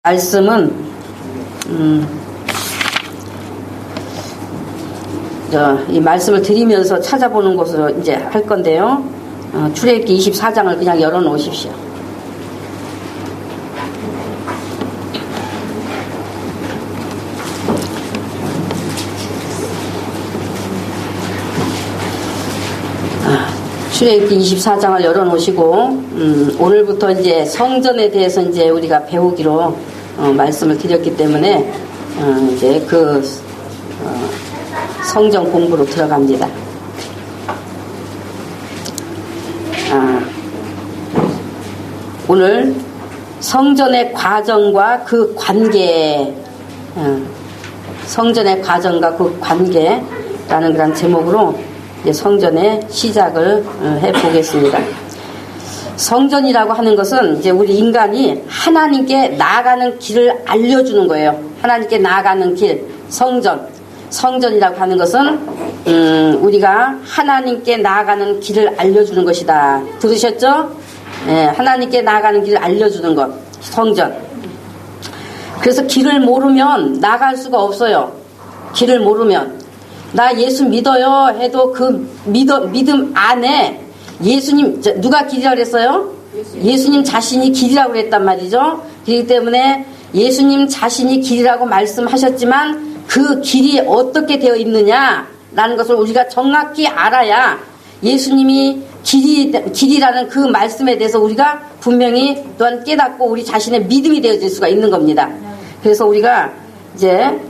말씀은 이 말씀을 드리면서 찾아보는 것으로 이제 할 건데요. 출애굽기 24장을 그냥 열어 놓으십시오. 출애굽기 24장을 열어 놓으시고 오늘부터 이제 성전에 대해서 이제 우리가 배우기로 말씀을 드렸기 때문에 이제 그 성전 공부로 들어갑니다. 오늘 성전의 과정과 그 관계, 성전의 과정과 그 관계라는 그런 제목으로 이제 성전의 시작을 해보겠습니다. 성전이라고 하는 것은 이제 우리 인간이 하나님께 나아가는 길을 알려주는 거예요. 하나님께 나아가는 길, 성전. 성전이라고 하는 것은 우리가 하나님께 나아가는 길을 알려주는 것이다. 들으셨죠? 하나님께 나아가는 길을 알려주는 것, 성전. 그래서 길을 모르면 나갈 수가 없어요. 길을 모르면. 나 예수 믿어요 해도 그 믿음 안에 예수님, 누가 길이라고 그랬어요? 예수님 자신이 길이라고 그랬단 말이죠. 그렇기 때문에 예수님 자신이 길이라고 말씀하셨지만 그 길이 어떻게 되어 있느냐라는 것을 우리가 정확히 알아야 예수님이 길이라는 그 말씀에 대해서 우리가 분명히 또한 깨닫고 우리 자신의 믿음이 되어질 수가 있는 겁니다. 그래서 우리가 이제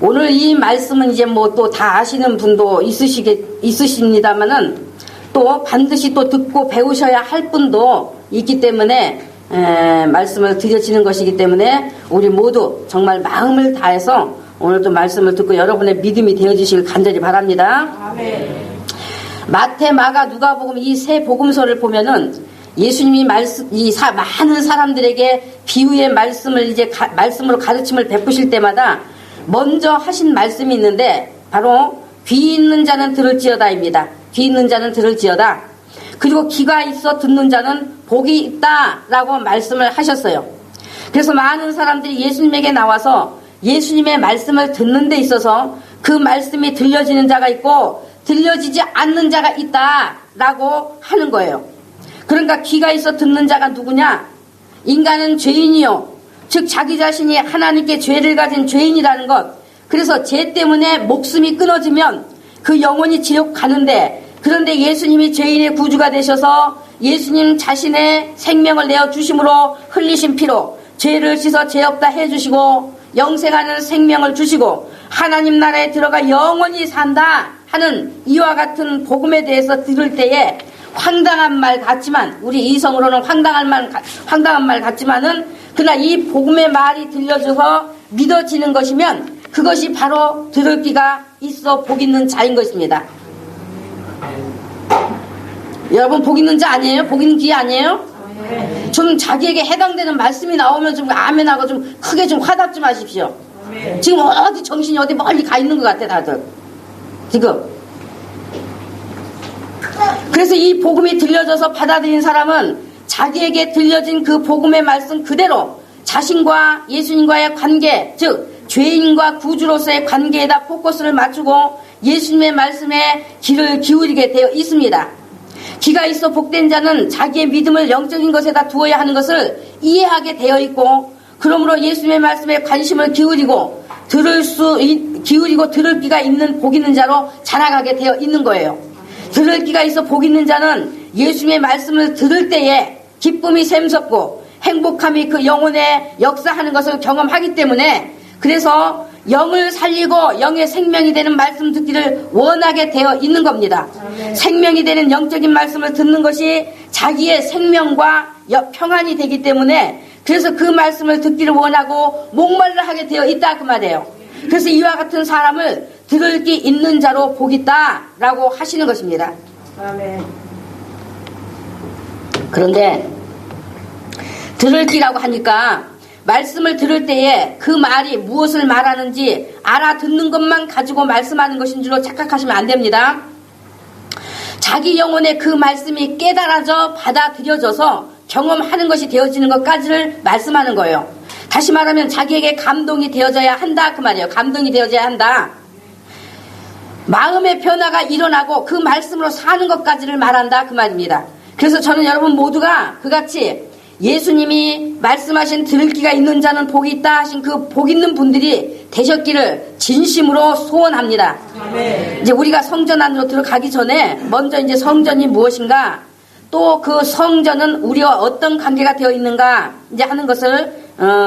오늘 이 말씀은 이제 뭐 또 다 아시는 분도 있으십니다만은 또 반드시 또 듣고 배우셔야 할 분도 있기 때문에 말씀을 드려지는 것이기 때문에 우리 모두 정말 마음을 다해서 오늘도 말씀을 듣고 여러분의 믿음이 되어주시길 간절히 바랍니다. 아멘. 마태, 마가, 누가복음 이 세 복음서를 보면은 예수님이 많은 사람들에게 비유의 말씀을 말씀으로 가르침을 베푸실 때마다 먼저 하신 말씀이 있는데 바로 귀 있는 자는 들을지어다입니다. 귀 있는 자는 들을지어다. 그리고 귀가 있어 듣는 자는 복이 있다라고 말씀을 하셨어요. 그래서 많은 사람들이 예수님에게 나와서 예수님의 말씀을 듣는 데 있어서 그 말씀이 들려지는 자가 있고 들려지지 않는 자가 있다라고 하는 거예요. 그러니까 귀가 있어 듣는 자가 누구냐? 인간은 죄인이요. 즉 자기 자신이 하나님께 죄를 가진 죄인이라는 것. 그래서 죄 때문에 목숨이 끊어지면 그 영혼이 지옥 가는데, 그런데 예수님이 죄인의 구주가 되셔서 예수님 자신의 생명을 내어주심으로 흘리신 피로 죄를 씻어 죄 없다 해주시고 영생하는 생명을 주시고 하나님 나라에 들어가 영원히 산다 하는 이와 같은 복음에 대해서 들을 때에 황당한 말 같지만, 우리 이성으로는 황당한 말 같지만은 그러나 이 복음의 말이 들려줘서 믿어지는 것이면 그것이 바로 들을 귀가 있어 복 있는 자인 것입니다. 여러분 복 있는 자 아니에요? 복 있는 귀 아니에요? 좀 자기에게 해당되는 말씀이 나오면 좀 아멘하고 좀 크게 좀 화답 좀 하십시오. 지금 어디 정신이 어디 멀리 가 있는 것 같아 다들 지금. 그래서 이 복음이 들려져서 받아들인 사람은 자기에게 들려진 그 복음의 말씀 그대로 자신과 예수님과의 관계, 즉 죄인과 구주로서의 관계에다 포커스를 맞추고 예수님의 말씀에 귀를 기울이게 되어 있습니다. 귀가 있어 복된 자는 자기의 믿음을 영적인 것에다 두어야 하는 것을 이해하게 되어 있고, 그러므로 예수님의 말씀에 관심을 기울이고 들을 귀가 있는 복 있는 자로 자라가게 되어 있는 거예요. 들을 귀가 있어 복 있는 자는 예수님의 말씀을 들을 때에 기쁨이 샘솟고 행복함이 그 영혼에 역사하는 것을 경험하기 때문에, 그래서 영을 살리고 영의 생명이 되는 말씀 듣기를 원하게 되어 있는 겁니다. 생명이 되는 영적인 말씀을 듣는 것이 자기의 생명과 평안이 되기 때문에, 그래서 그 말씀을 듣기를 원하고 목말라 하게 되어 있다 그 말이에요. 그래서 이와 같은 사람을 들을 귀 있는 자로 복 있다라고 하시는 것입니다. 아멘. 그런데 들을 귀라고 하니까 말씀을 들을 때에 그 말이 무엇을 말하는지 알아듣는 것만 가지고 말씀하는 것인 줄로 착각하시면 안 됩니다. 자기 영혼에 그 말씀이 깨달아져 받아들여져서 경험하는 것이 되어지는 것까지를 말씀하는 거예요. 다시 말하면 자기에게 감동이 되어져야 한다 그 말이에요. 감동이 되어져야 한다. 마음의 변화가 일어나고 그 말씀으로 사는 것까지를 말한다 그 말입니다. 그래서 저는 여러분 모두가 그같이 예수님이 말씀하신 들을 귀가 있는 자는 복이 있다 하신 그 복 있는 분들이 되셨기를 진심으로 소원합니다. 아멘. 이제 우리가 성전 안으로 들어가기 전에 먼저 이제 성전이 무엇인가, 또 그 성전은 우리와 어떤 관계가 되어 있는가 이제 하는 것을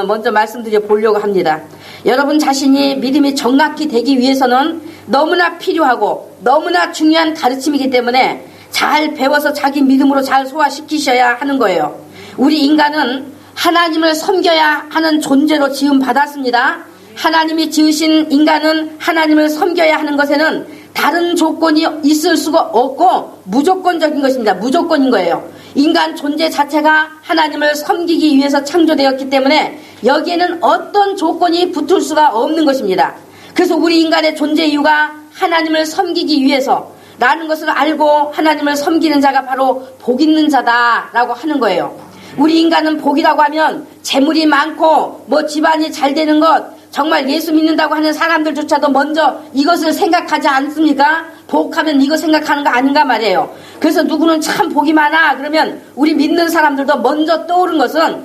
먼저 말씀드려 보려고 합니다. 여러분 자신이 믿음이 정확히 되기 위해서는 너무나 필요하고 너무나 중요한 가르침이기 때문에 잘 배워서 자기 믿음으로 잘 소화시키셔야 하는 거예요. 우리 인간은 하나님을 섬겨야 하는 존재로 지음 받았습니다. 하나님이 지으신 인간은 하나님을 섬겨야 하는 것에는 다른 조건이 있을 수가 없고 무조건적인 것입니다. 무조건인 거예요. 인간 존재 자체가 하나님을 섬기기 위해서 창조되었기 때문에 여기에는 어떤 조건이 붙을 수가 없는 것입니다. 그래서 우리 인간의 존재 이유가 하나님을 섬기기 위해서 라는 것을 알고 하나님을 섬기는 자가 바로 복 있는 자다라고 하는 거예요. 우리 인간은 복이라고 하면 재물이 많고 뭐 집안이 잘 되는 것, 정말 예수 믿는다고 하는 사람들조차도 먼저 이것을 생각하지 않습니까? 복하면 이거 생각하는 거 아닌가 말이에요. 그래서 누구는 참 복이 많아 그러면 우리 믿는 사람들도 먼저 떠오른 것은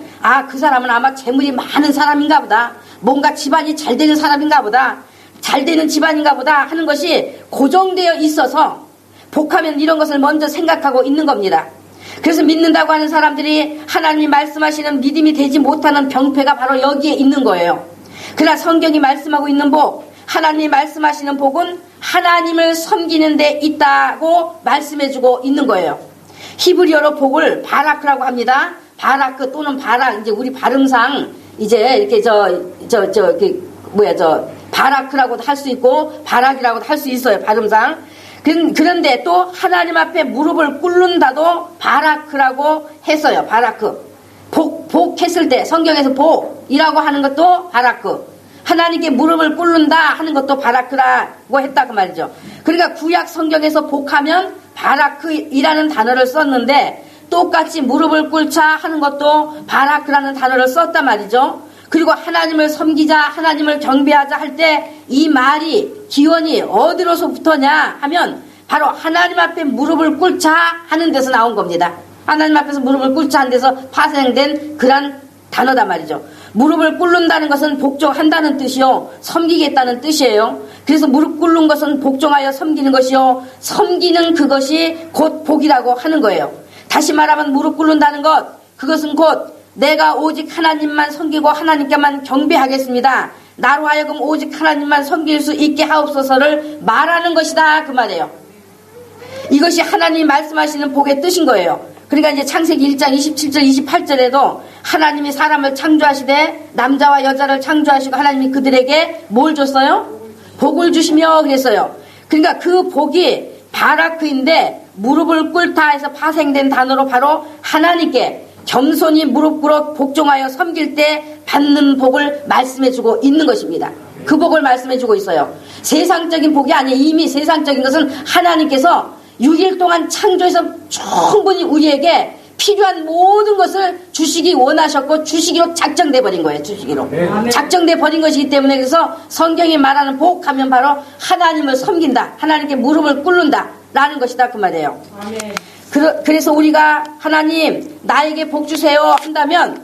그 사람은 아마 재물이 많은 사람인가 보다, 뭔가 집안이 잘 되는 사람인가 보다, 잘 되는 집안인가 보다 하는 것이 고정되어 있어서 복하면 이런 것을 먼저 생각하고 있는 겁니다. 그래서 믿는다고 하는 사람들이 하나님이 말씀하시는 믿음이 되지 못하는 병폐가 바로 여기에 있는 거예요. 그러나 성경이 말씀하고 있는 복, 하나님이 말씀하시는 복은 하나님을 섬기는 데 있다고 말씀해주고 있는 거예요. 히브리어로 복을 바라크라고 합니다. 바라크 또는 바락, 이제 우리 발음상 이제 이렇게 바라크라고도 할 수 있고 바락이라고도 할 수 있어요. 발음상. 그런데 또 하나님 앞에 무릎을 꿇는다도 바라크라고 했어요. 바라크. 복했을 때 성경에서 복이라고 하는 것도 바라크, 하나님께 무릎을 꿇는다 하는 것도 바라크라고 했다고 말이죠. 그러니까 구약 성경에서 복하면 바라크이라는 단어를 썼는데 똑같이 무릎을 꿇자 하는 것도 바라크라는 단어를 썼단 말이죠. 그리고 하나님을 섬기자, 하나님을 경배하자 할 때 이 말이 기원이 어디로서부터냐 하면 바로 하나님 앞에 무릎을 꿇자 하는 데서 나온 겁니다. 하나님 앞에서 무릎을 꿇자 하는 데서 파생된 그런 단어다 말이죠. 무릎을 꿇는다는 것은 복종한다는 뜻이요, 섬기겠다는 뜻이에요. 그래서 무릎 꿇는 것은 복종하여 섬기는 것이요, 섬기는 그것이 곧 복이라고 하는 거예요. 다시 말하면 무릎 꿇는다는 것, 그것은 곧 내가 오직 하나님만 섬기고 하나님께만 경배하겠습니다, 나로 하여금 오직 하나님만 섬길 수 있게 하옵소서를 말하는 것이다 그 말이에요. 이것이 하나님이 말씀하시는 복의 뜻인 거예요. 그러니까 이제 창세기 1장 27절 28절에도 하나님이 사람을 창조하시되 남자와 여자를 창조하시고 하나님이 그들에게 뭘 줬어요? 복을 주시며 그랬어요. 그러니까 그 복이 바라크인데 무릎을 꿇다 해서 파생된 단어로 바로 하나님께 겸손히 무릎 꿇어 복종하여 섬길 때 받는 복을 말씀해주고 있는 것입니다. 그 복을 말씀해주고 있어요. 세상적인 복이 아니에요. 이미 세상적인 것은 하나님께서 6일 동안 창조해서 충분히 우리에게 필요한 모든 것을 주시기 원하셨고 주시기로 작정돼 버린 거예요. 주시기로 작정돼 버린 것이기 때문에, 그래서 성경이 말하는 복하면 바로 하나님을 섬긴다, 하나님께 무릎을 꿇는다 라는 것이다 그 말이에요. 아멘. 그래서 우리가 하나님 나에게 복 주세요 한다면,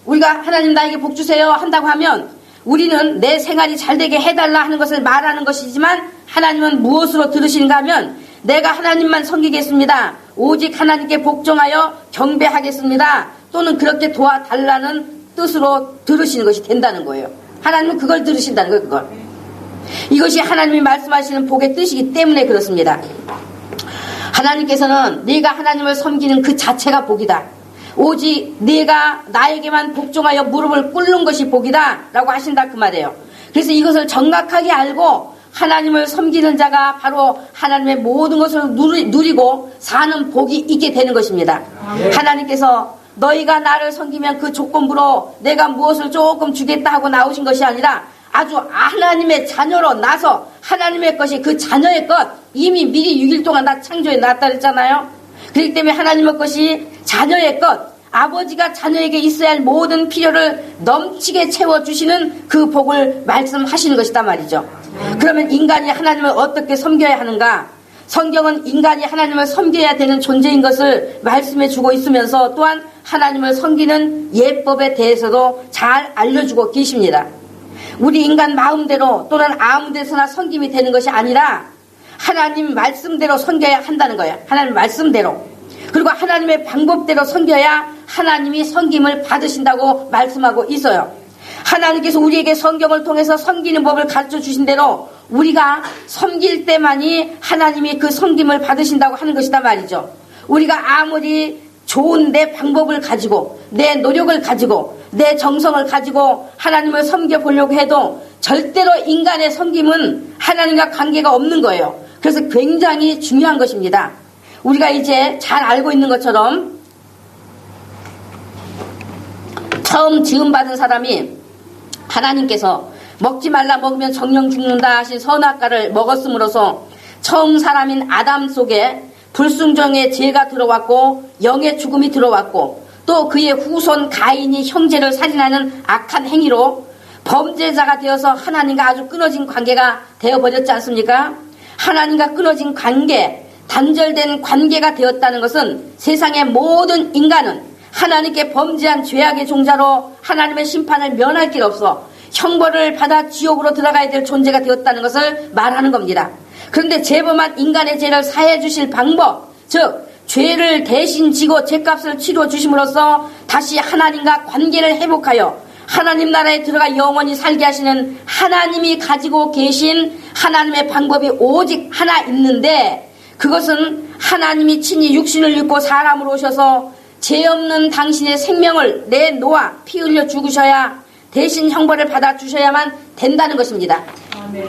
우리가 하나님 나에게 복 주세요 한다고 하면 우리는 내 생활이 잘 되게 해달라 하는 것을 말하는 것이지만, 하나님은 무엇으로 들으시는가 하면 내가 하나님만 섬기겠습니다, 오직 하나님께 복종하여 경배하겠습니다, 또는 그렇게 도와달라는 뜻으로 들으시는 것이 된다는 거예요. 하나님은 그걸 들으신다는 거예요. 그걸. 이것이 하나님이 말씀하시는 복의 뜻이기 때문에 그렇습니다. 하나님께서는 네가 하나님을 섬기는 그 자체가 복이다, 오직 네가 나에게만 복종하여 무릎을 꿇는 것이 복이다 라고 하신다 그 말이에요. 그래서 이것을 정확하게 알고 하나님을 섬기는 자가 바로 하나님의 모든 것을 누리고 사는 복이 있게 되는 것입니다. 하나님께서 너희가 나를 섬기면 그 조건부로 내가 무엇을 조금 주겠다 하고 나오신 것이 아니라 아주 하나님의 자녀로 나서 하나님의 것이 그 자녀의 것 이미 미리 6일 동안 다 창조해 놨다 그랬잖아요. 그렇기 때문에 하나님의 것이 자녀의 것, 아버지가 자녀에게 있어야 할 모든 필요를 넘치게 채워주시는 그 복을 말씀하시는 것이다 말이죠. 그러면 인간이 하나님을 어떻게 섬겨야 하는가? 성경은 인간이 하나님을 섬겨야 되는 존재인 것을 말씀해 주고 있으면서 또한 하나님을 섬기는 예법에 대해서도 잘 알려주고 계십니다. 우리 인간 마음대로 또는 아무 데서나 섬김이 되는 것이 아니라 하나님 말씀대로 섬겨야 한다는 거예요. 하나님 말씀대로. 그리고 하나님의 방법대로 섬겨야 하나님이 섬김을 받으신다고 말씀하고 있어요. 하나님께서 우리에게 성경을 통해서 섬기는 법을 가르쳐 주신 대로 우리가 섬길 때만이 하나님이 그 섬김을 받으신다고 하는 것이다 말이죠. 우리가 아무리 좋은 내 방법을 가지고 내 노력을 가지고 내 정성을 가지고 하나님을 섬겨보려고 해도 절대로 인간의 섬김은 하나님과 관계가 없는 거예요. 그래서 굉장히 중요한 것입니다. 우리가 이제 잘 알고 있는 것처럼 처음 지음받은 사람이 하나님께서 먹지 말라 먹으면 정령 죽는다 하신 선악과를 먹었음으로써 처음 사람인 아담 속에 불순종의 죄가 들어왔고 영의 죽음이 들어왔고 또 그의 후손 가인이 형제를 살인하는 악한 행위로 범죄자가 되어서 하나님과 아주 끊어진 관계가 되어버렸지 않습니까? 하나님과 끊어진 관계, 단절된 관계가 되었다는 것은 세상의 모든 인간은 하나님께 범죄한 죄악의 종자로 하나님의 심판을 면할 길 없어 형벌을 받아 지옥으로 들어가야 될 존재가 되었다는 것을 말하는 겁니다. 그런데 재범한 인간의 죄를 사해 주실 방법, 즉 죄를 대신 지고 죄값을 치러 주심으로써 다시 하나님과 관계를 회복하여 하나님 나라에 들어가 영원히 살게 하시는 하나님이 가지고 계신 하나님의 방법이 오직 하나 있는데, 그것은 하나님이 친히 육신을 입고 사람으로 오셔서 죄 없는 당신의 생명을 내놓아 피 흘려 죽으셔야 대신 형벌을 받아 주셔야만 된다는 것입니다. 아멘.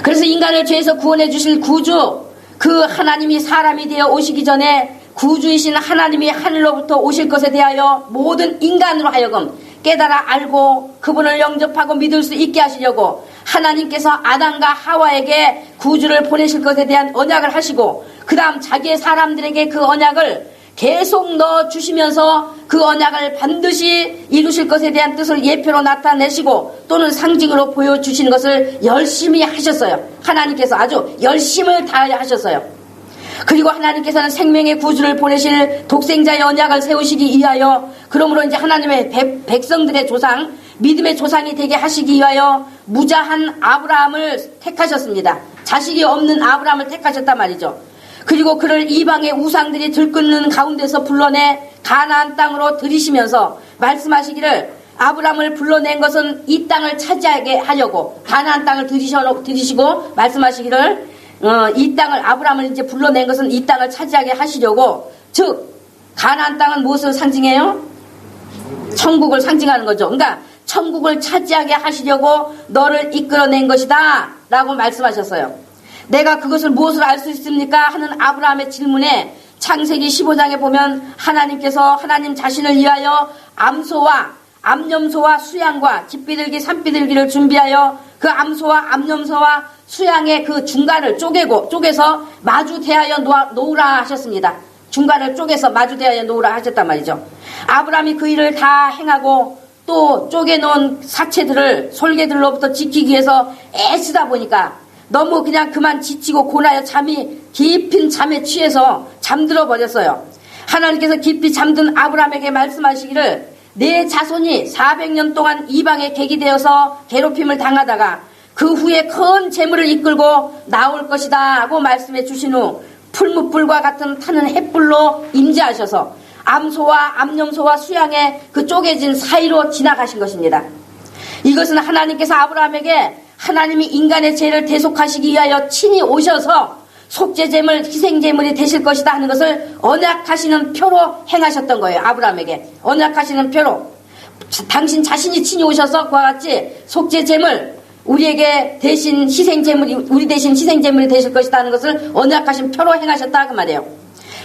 그래서 인간을 죄에서 구원해 주실 구주, 그 하나님이 사람이 되어 오시기 전에 구주이신 하나님이 하늘로부터 오실 것에 대하여 모든 인간으로 하여금 깨달아 알고 그분을 영접하고 믿을 수 있게 하시려고 하나님께서 아담과 하와에게 구주를 보내실 것에 대한 언약을 하시고, 그 다음 자기의 사람들에게 그 언약을 계속 넣어주시면서 그 언약을 반드시 이루실 것에 대한 뜻을 예표로 나타내시고 또는 상징으로 보여주시는 것을 열심히 하셨어요. 하나님께서 아주 열심을 다하여 하셨어요. 그리고 하나님께서는 생명의 구주를 보내실 독생자의 언약을 세우시기 위하여, 그러므로 이제 하나님의 백성들의 조상, 믿음의 조상이 되게 하시기 위하여 무자한 아브라함을 택하셨습니다. 자식이 없는 아브라함을 택하셨단 말이죠. 그리고 그를 이방의 우상들이 들끓는 가운데서 불러내 가나안 땅으로 들이시면서 말씀하시기를, 아브라함을 불러낸 것은 이 땅을 차지하게 하려고 가나안 땅을 들이시고 말씀하시기를, 이 땅을, 아브라함을 이제 불러낸 것은 이 땅을 차지하게 하시려고, 즉 가나안 땅은 무엇을 상징해요? 천국을 상징하는 거죠. 그러니까 천국을 차지하게 하시려고 너를 이끌어낸 것이다 라고 말씀하셨어요. 내가 그것을 무엇으로 알 수 있습니까? 하는 아브라함의 질문에 창세기 15장에 보면 하나님께서 하나님 자신을 위하여 암소와 암염소와 수양과 집비둘기 산비둘기를 준비하여 그 암소와 암염소와 수양의 그 중간을 쪼개서 마주 대하여 놓으라 하셨습니다. 중간을 쪼개서 마주 대하여 놓으라 하셨단 말이죠. 아브라함이 그 일을 다 행하고 또 쪼개놓은 사체들을 솔개들로부터 지키기 위해서 애쓰다 보니까 너무 그냥 그만 지치고 고나여 깊은 잠에 취해서 잠들어 버렸어요. 하나님께서 깊이 잠든 아브라함에게 말씀하시기를, 내 자손이 400년 동안 이방에 객이 되어서 괴롭힘을 당하다가 그 후에 큰 재물을 이끌고 나올 것이다 하고 말씀해 주신 후 풀무불과 같은 타는 햇불로 임재하셔서 암소와 암염소와 수양의 그 쪼개진 사이로 지나가신 것입니다. 이것은 하나님께서 아브라함에게 하나님이 인간의 죄를 대속하시기 위하여 친히 오셔서 속죄제물, 희생제물이 되실 것이다 하는 것을 언약하시는 표로 행하셨던 거예요. 아브라함에게 언약하시는 표로, 당신 자신이 친히 오셔서 그와 같이 속죄제물, 우리에게 대신 희생제물이, 우리 대신 희생제물이 되실 것이다 하는 것을 언약하신 표로 행하셨다 그 말이에요.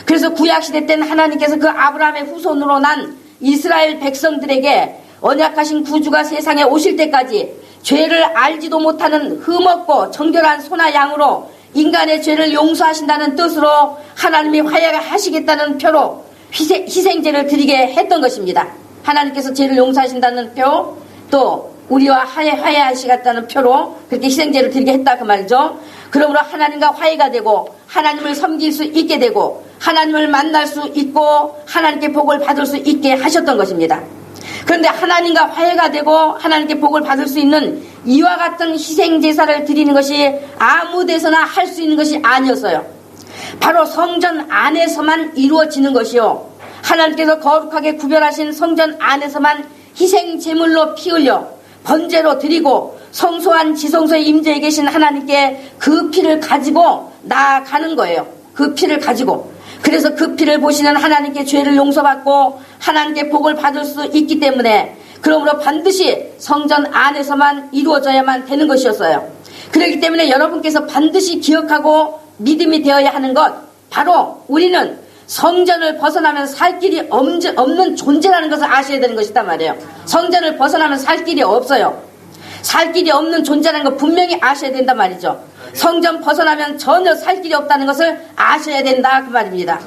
그래서 구약시대 때는 하나님께서 그 아브라함의 후손으로 난 이스라엘 백성들에게 언약하신 구주가 세상에 오실 때까지 죄를 알지도 못하는 흠없고 정결한 소나 양으로 인간의 죄를 용서하신다는 뜻으로 하나님이 화해하시겠다는 표로 희생제를 드리게 했던 것입니다. 하나님께서 죄를 용서하신다는 표, 또 우리와 화해하시겠다는 표로 그렇게 희생제를 드리게 했다 그 말이죠. 그러므로 하나님과 화해가 되고 하나님을 섬길 수 있게 되고 하나님을 만날 수 있고 하나님께 복을 받을 수 있게 하셨던 것입니다. 그런데 하나님과 화해가 되고 하나님께 복을 받을 수 있는 이와 같은 희생제사를 드리는 것이 아무 데서나 할 수 있는 것이 아니었어요. 바로 성전 안에서만 이루어지는 것이요, 하나님께서 거룩하게 구별하신 성전 안에서만 희생제물로 피 흘려 번제로 드리고 성소한 지성소에 임재해 계신 하나님께 그 피를 가지고 나아가는 거예요. 그 피를 가지고. 그래서 그 피를 보시는 하나님께 죄를 용서받고 하나님께 복을 받을 수 있기 때문에, 그러므로 반드시 성전 안에서만 이루어져야만 되는 것이었어요. 그렇기 때문에 여러분께서 반드시 기억하고 믿음이 되어야 하는 것, 바로 우리는 성전을 벗어나면 살 길이 없는 존재라는 것을 아셔야 되는 것이다 말이에요. 성전을 벗어나면 살 길이 없어요. 살 길이 없는 존재라는 것 분명히 아셔야 된단 말이죠. 성전 벗어나면 전혀 살 길이 없다는 것을 아셔야 된다 그 말입니다.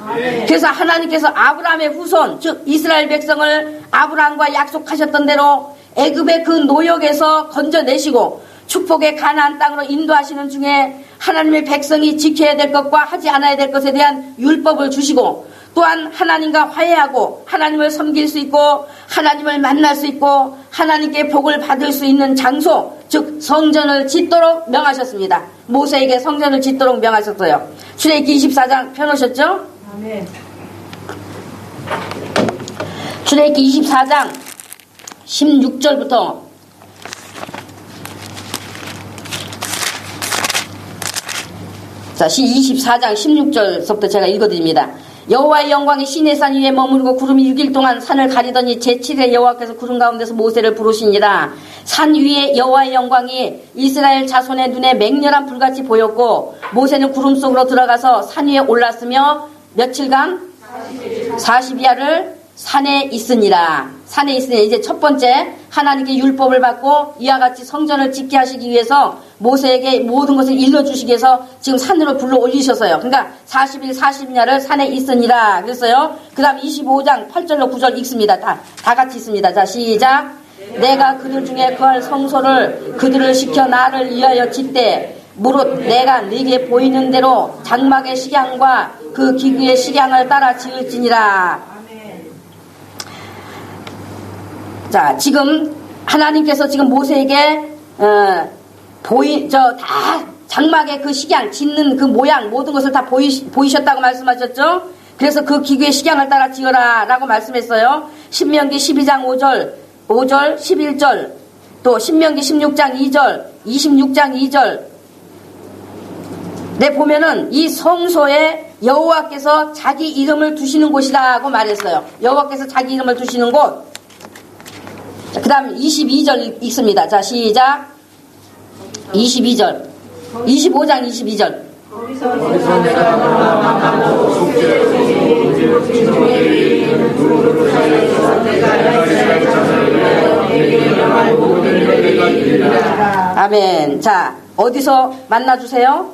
그래서 하나님께서 아브라함의 후손, 즉 이스라엘 백성을 아브라함과 약속하셨던 대로 애굽의 그 노역에서 건져내시고 축복의 가나안 땅으로 인도하시는 중에 하나님의 백성이 지켜야 될 것과 하지 않아야 될 것에 대한 율법을 주시고, 또한 하나님과 화해하고 하나님을 섬길 수 있고 하나님을 만날 수 있고 하나님께 복을 받을 수 있는 장소, 즉 성전을 짓도록 명하셨습니다. 모세에게 성전을 짓도록 명하셨어요. 출애굽기 24장 펴놓으셨죠? 아멘. 출애굽기 24장 16절부터 자, 24장 16절부터 제가 읽어드립니다. 여호와의 영광이 시내 산 위에 머무르고 구름이 6일 동안 산을 가리더니 제7일 여호와께서 구름 가운데서 모세를 부르시니라. 산 위에 여호와의 영광이 이스라엘 자손의 눈에 맹렬한 불같이 보였고 모세는 구름 속으로 들어가서 산 위에 올랐으며 며칠간 40야를 산에 있으니라. 산에 있으니 이제 첫 번째 하나님께 율법을 받고 이와 같이 성전을 짓게 하시기 위해서 모세에게 모든 것을 일러주시기 위해서 지금 산으로 불러 올리셨어요. 그러니까 40일 40야를 산에 있으니라 그랬어요. 그 다음 25장 8절로 9절 읽습니다. 다 같이 있습니다. 자, 시작. 내가 그들 중에 거할 성소를 그들을 시켜 나를 위하여 짓되 무릇 내가 네게 보이는 대로 장막의 식양과 그 기구의 식양을 따라 지을지니라. 자, 지금 하나님께서 지금 모세에게 다 장막의 그 식양, 짓는 그 모양 모든 것을 다 보이셨다고 말씀하셨죠. 그래서 그 기구의 식양을 따라 지어라 라고 말씀했어요. 신명기 12장 5절 11절, 또 신명기 16장 2절 26장 2절 네, 보면은 이 성소에 여호와께서 자기 이름을 두시는 곳이라고 말했어요. 여호와께서 자기 이름을 두시는 곳. 그 다음 22절 읽습니다. 자, 시작. 22절 25장 22절 아멘. 자, 어디서 만나주세요?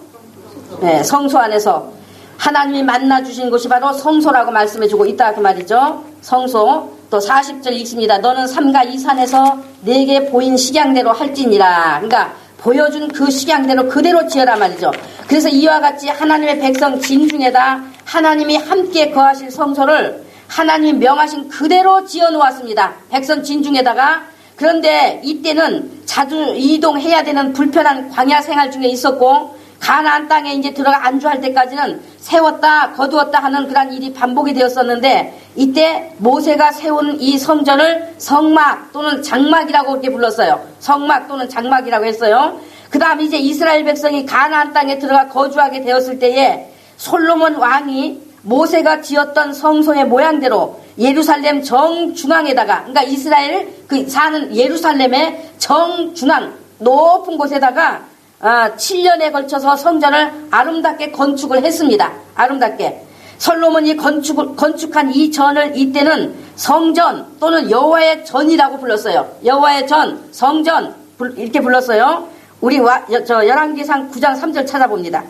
네, 성소 안에서 하나님이 만나주신 곳이 바로 성소라고 말씀해주고 있다 그 말이죠. 성소. 또 40절 읽습니다. 너는 삼가 이 산에서 내게 보인 식양대로 할지니라. 그러니까 보여준 그 식양대로 그대로 지어라 말이죠. 그래서 이와 같이 하나님의 백성 진중에다 하나님이 함께 거하실 성소를 하나님이 명하신 그대로 지어 놓았습니다. 백성 진중에다가. 그런데 이때는 자주 이동해야 되는 불편한 광야 생활 중에 있었고, 가나안 땅에 이제 들어가 안주할 때까지는 세웠다 거두었다 하는 그런 일이 반복이 되었었는데, 이때 모세가 세운 이 성전을 성막 또는 장막이라고 그렇게 불렀어요. 성막 또는 장막이라고 했어요. 그 다음 이제 이스라엘 백성이 가나안 땅에 들어가 거주하게 되었을 때에 솔로몬 왕이 모세가 지었던 성소의 모양대로 예루살렘 정중앙에다가, 그러니까 이스라엘 그 사는 예루살렘의 정중앙 높은 곳에다가 7년에 걸쳐서 성전을 아름답게 건축을 했습니다. 아름답게. 솔로몬이 건축한 이 전을 이때는 성전 또는 여호와의 전이라고 불렀어요. 여호와의 전, 성전 이렇게 불렀어요. 우리 열왕기상 9장 3절 찾아봅니다.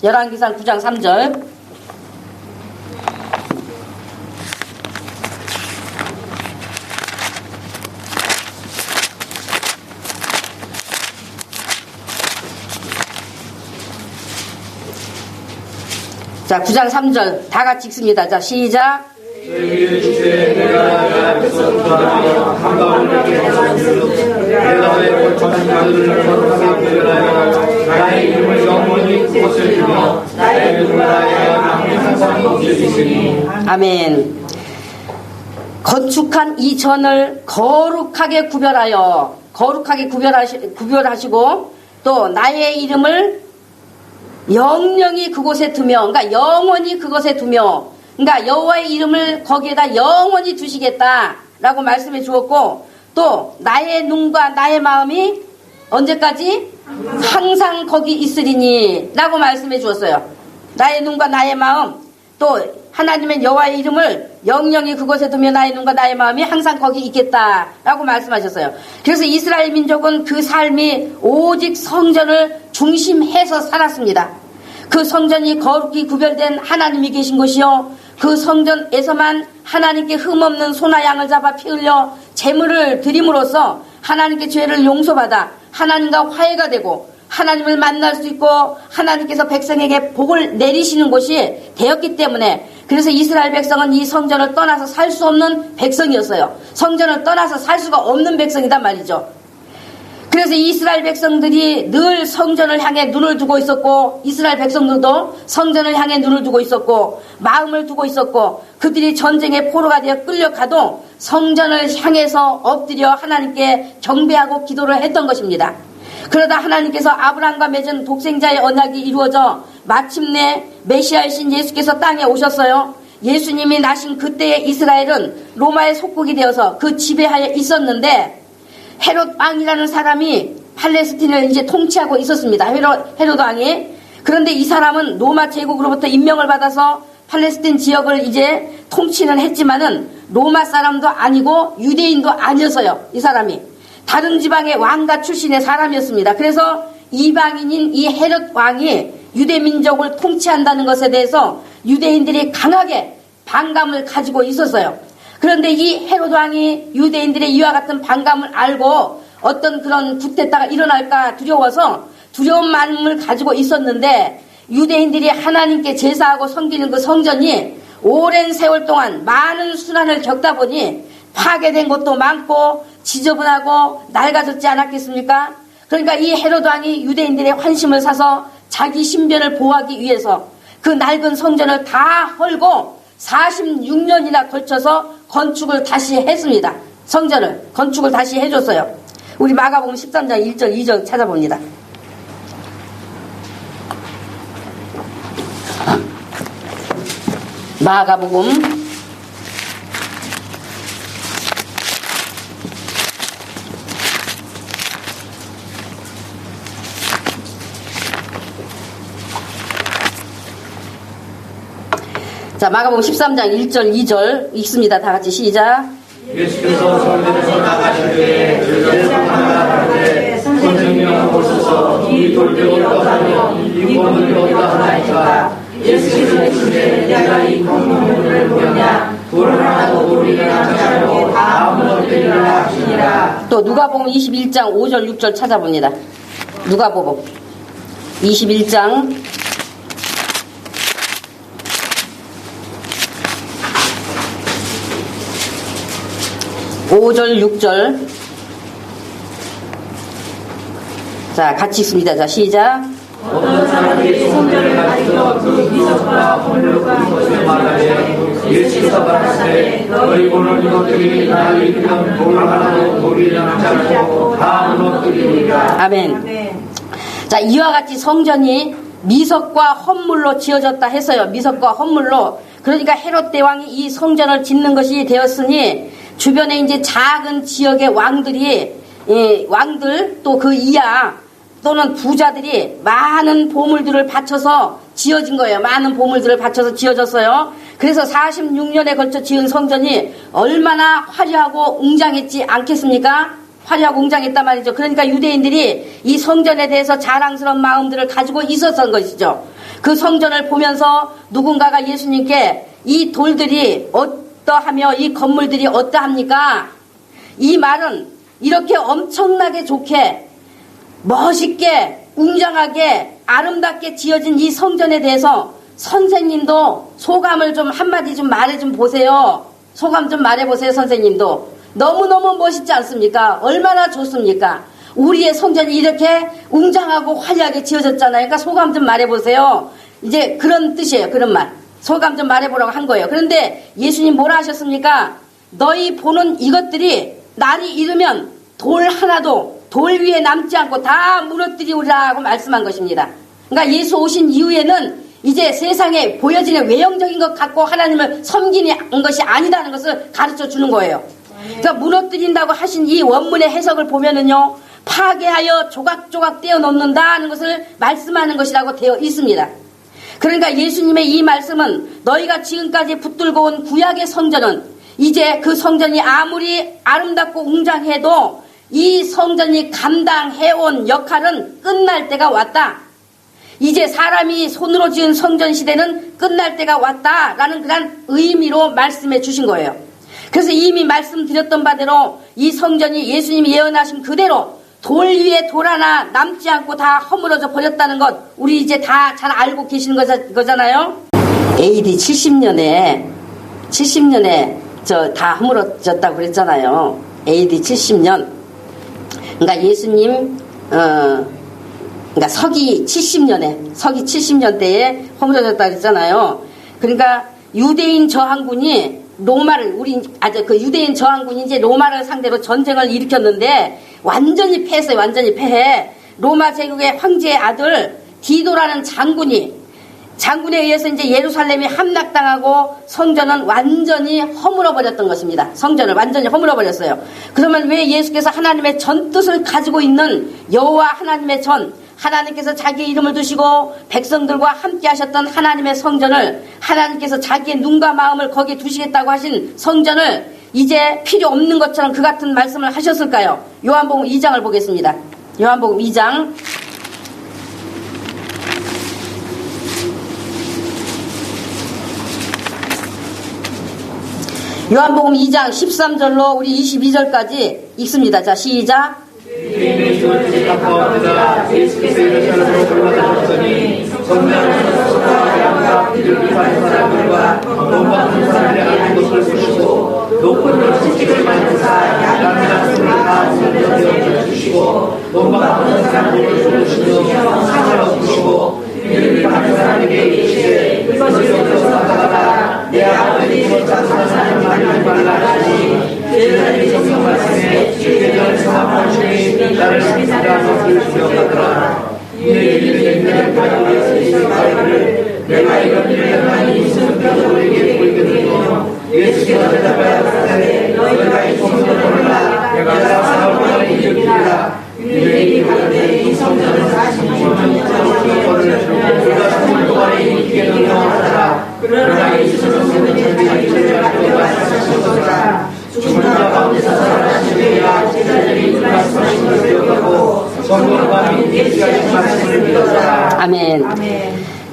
열왕기상 9장 3절 자, 9장 3절 다 같이 읽습니다. 자, 시작. 아멘. 건축한 이 전을 거룩하게 구별하시고 또 나의 이름을 영영히 그곳에 두며, 그러니까 영원히 그것에 두며, 그러니까 여호와의 이름을 거기에다 영원히 두시겠다라고 말씀해 주었고, 또 나의 눈과 나의 마음이 언제까지 항상 거기 있으리니 라고 말씀해 주었어요. 나의 눈과 나의 마음, 또 하나님의 여호와의 이름을 영영히 그곳에 두며 나의 눈과 나의 마음이 항상 거기 있겠다라고 말씀하셨어요. 그래서 이스라엘 민족은 그 삶이 오직 성전을 중심해서 살았습니다. 그 성전이 거룩히 구별된 하나님이 계신 곳이요, 그 성전에서만 하나님께 흠없는 소나 양을 잡아 피 흘려 제물을 드림으로써 하나님께 죄를 용서받아 하나님과 화해가 되고 하나님을 만날 수 있고 하나님께서 백성에게 복을 내리시는 곳이 되었기 때문에, 그래서 이스라엘 백성은 이 성전을 떠나서 살 수 없는 백성이었어요. 성전을 떠나서 살 수가 없는 백성이단 말이죠. 그래서 이스라엘 백성들이 늘 성전을 향해 눈을 두고 있었고, 이스라엘 백성들도 성전을 향해 눈을 두고 있었고 마음을 두고 있었고, 그들이 전쟁의 포로가 되어 끌려가도 성전을 향해서 엎드려 하나님께 경배하고 기도를 했던 것입니다. 그러다 하나님께서 아브라함과 맺은 독생자의 언약이 이루어져 마침내 메시아이신 예수께서 땅에 오셨어요. 예수님이 나신 그때의 이스라엘은 로마의 속국이 되어서 그 지배하에 있었는데, 헤롯 왕이라는 사람이 팔레스틴을 이제 통치하고 있었습니다. 헤롯 왕이. 그런데 이 사람은 로마 제국으로부터 임명을 받아서 팔레스틴 지역을 이제 통치는 했지만은 로마 사람도 아니고 유대인도 아니었어요. 이 사람이 다른 지방의 왕가 출신의 사람이었습니다. 그래서 이방인인 이 헤롯 왕이 유대 민족을 통치한다는 것에 대해서 유대인들이 강하게 반감을 가지고 있었어요. 그런데 이 헤롯 왕이 유대인들의 이와 같은 반감을 알고 어떤 그런 쿠데타가 일어날까 두려워서 두려운 마음을 가지고 있었는데, 유대인들이 하나님께 제사하고 섬기는 그 성전이 오랜 세월 동안 많은 순환을 겪다 보니 파괴된 곳도 많고 지저분하고 낡아졌지 않았겠습니까? 그러니까 이 헤롯 왕이 유대인들의 환심을 사서 자기 신변을 보호하기 위해서 그 낡은 성전을 다 헐고 46년이나 걸쳐서 건축을 다시 했습니다. 성전을 건축을 다시 해줬어요. 우리 마가복음 13장 1절 2절 찾아봅니다. 마가복음 13장 1절 2절 읽습니다. 다 같이 시작. 예수께서 성전에서 나가실 때에 제사장들에게 선생님이여 오소서, 이 돌벽이 어떠하며 이 건물이 어떠하나이까. 예수께서 이르시되 내가 이 건물을 보느냐, 돌 하나도 돌이게 남지 않고 다 무너뜨리라 하시니라. 또 누가복음 21장 5절 6절 찾아봅니다. 누가복음 21장 5절 6절 자 같이 읽습니다. 자 시작. 어떤 사람이 성전을 가지고 그 이석과 홀로가 것에 말하되 예수께서 말하시되 너희 오늘 이것들이 나를 이끌면 돌 하나도 돌이 남지 않고 다 무너뜨리리라. 아멘. 자 이와 같이 성전이 미석과 헌물로 지어졌다 했어요. 미석과 헌물로. 그러니까 헤롯 대왕이 이 성전을 짓는 것이 되었으니 주변에 이제 작은 지역의 왕들이 왕들 또 그 이하 또는 부자들이 많은 보물들을 바쳐서 지어진 거예요. 많은 보물들을 바쳐서 지어졌어요. 그래서 46년에 걸쳐 지은 성전이 얼마나 화려하고 웅장했지 않겠습니까? 화려하고 웅장했단 말이죠. 그러니까 유대인들이 이 성전에 대해서 자랑스러운 마음들을 가지고 있었던 것이죠. 그 성전을 보면서 누군가가 예수님께 이 돌들이 어떠하며 이 건물들이 어떠합니까? 이 말은 이렇게 엄청나게 좋게 멋있게 웅장하게 아름답게 지어진 이 성전에 대해서 선생님도 소감을 좀 한마디 좀 말해 좀 보세요. 소감 좀 말해 보세요, 선생님도. 너무너무 멋있지 않습니까? 얼마나 좋습니까? 우리의 성전이 이렇게 웅장하고 화려하게 지어졌잖아요. 그러니까 소감 좀 말해 보세요. 이제 그런 뜻이에요. 그런 말. 소감 좀 말해 보라고 한 거예요. 그런데 예수님 뭐라 하셨습니까? 너희 보는 이것들이 날이 이르면 돌 하나도 돌 위에 남지 않고 다 무너뜨리우리라고 말씀한 것입니다. 그러니까 예수 오신 이후에는 이제 세상에 보여지는 외형적인 것 갖고 하나님을 섬기는 것이 아니다는 것을 가르쳐 주는 거예요. 그러니까 무너뜨린다고 하신 이 원문의 해석을 보면은요, 파괴하여 조각조각 떼어 놓는다는 것을 말씀하는 것이라고 되어 있습니다. 그러니까 예수님의 이 말씀은 너희가 지금까지 붙들고 온 구약의 성전은 이제 그 성전이 아무리 아름답고 웅장해도 이 성전이 감당해온 역할은 끝날 때가 왔다. 이제 사람이 손으로 지은 성전 시대는 끝날 때가 왔다라는 그런 의미로 말씀해 주신 거예요. 그래서 이미 말씀드렸던 바대로 이 성전이 예수님이 예언하신 그대로 돌 위에 돌 하나 남지 않고 다 허물어져 버렸다는 것 우리 이제 다 잘 알고 계시는 거잖아요. AD 70년에 다 허물어졌다고 그랬잖아요. AD 70년. 그러니까 예수님 그러니까 서기 70년대에 허물어졌다고 했잖아요. 그러니까 유대인 저항군이 유대인 저항군이 이제 로마를 상대로 전쟁을 일으켰는데 완전히 패했어요. 완전히 패해. 로마 제국의 황제의 아들 디도라는 장군에 의해서 이제 예루살렘이 함락당하고 성전은 완전히 허물어버렸던 것입니다. 성전을 완전히 허물어버렸어요. 그러면 왜 예수께서 하나님의 전 뜻을 가지고 있는 여호와 하나님의 하나님께서 자기의 이름을 두시고 백성들과 함께 하셨던 하나님의 성전을 하나님께서 자기의 눈과 마음을 거기에 두시겠다고 하신 성전을 이제 필요 없는 것처럼 그 같은 말씀을 하셨을까요? 요한복음 2장을 보겠습니다. 요한복음 2장 요한복음 2장 13절로 우리 22절까지 읽습니다. 자, 시작. 예수께서 예루살렘으로 올라가셨더니 성전에서 소가 양과 비둘기 많은 사람들과 돈 받는 사람들이 앉은 것을 보시고 높은 채찍을 만드사 양이나 소를 다 성전에 주시고 돈 받는 사람들을 주시며 상을 얻으시고 비둘기 많은 사람에게 이르시되 이것을 얻어서 가져가라. 내 아버지 거룩한 사람을 만나지 말라 하시니 그들이 성경 말씀에 주께서 사망을 주니 나를 신사하고 주려가더라. 이에 내가 이런 일을 하니 무슨 표적에게 보이거든요. 예수께서 대답하여 너희가 이 성전을 몰라 내가 사람을 이기리라. 이들에게 가는데 이 성전은 46년 전에 우리가 3일 동안에 이기게 넘어가더라. 그러나 예수는 성전을 가지고 말씀하셨더라. 죽은 자 가운데서 살아나시리라. 제자들이 말씀하신 것을 기억하고 성령과 예수의 말씀을 믿었더라. 아멘.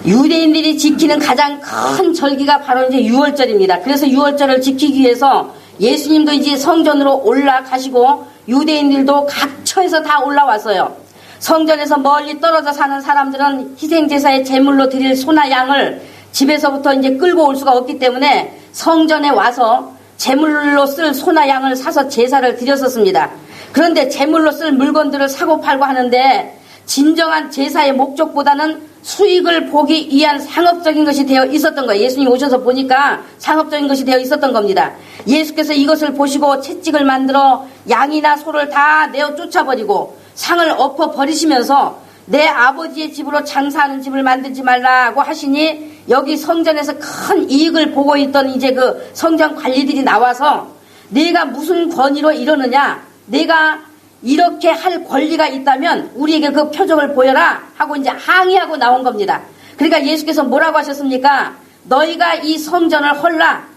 유대인들이 지키는 가장 큰 절기가 바로 이제 유월절입니다. 그래서 유월절을 지키기 위해서 예수님도 이제 성전으로 올라가시고 유대인들도 각처에서 다 올라왔어요. 성전에서 멀리 떨어져 사는 사람들은 희생제사의 제물로 드릴 소나 양을 집에서부터 이제 끌고 올 수가 없기 때문에 성전에 와서 제물로 쓸 소나 양을 사서 제사를 드렸었습니다. 그런데 제물로 쓸 물건들을 사고 팔고 하는데 진정한 제사의 목적보다는 수익을 보기 위한 상업적인 것이 되어 있었던 거예요. 예수님 오셔서 보니까 상업적인 것이 되어 있었던 겁니다. 예수께서 이것을 보시고 채찍을 만들어 양이나 소를 다 내어 쫓아버리고 상을 엎어 버리시면서 내 아버지의 집으로 장사하는 집을 만들지 말라고 하시니 여기 성전에서 큰 이익을 보고 있던 이제 그 성전 관리들이 나와서 내가 무슨 권위로 이러느냐, 내가 이렇게 할 권리가 있다면 우리에게 그 표적을 보여라 하고 이제 항의하고 나온 겁니다. 그러니까 예수께서 뭐라고 하셨습니까? 너희가 이 성전을 헐라.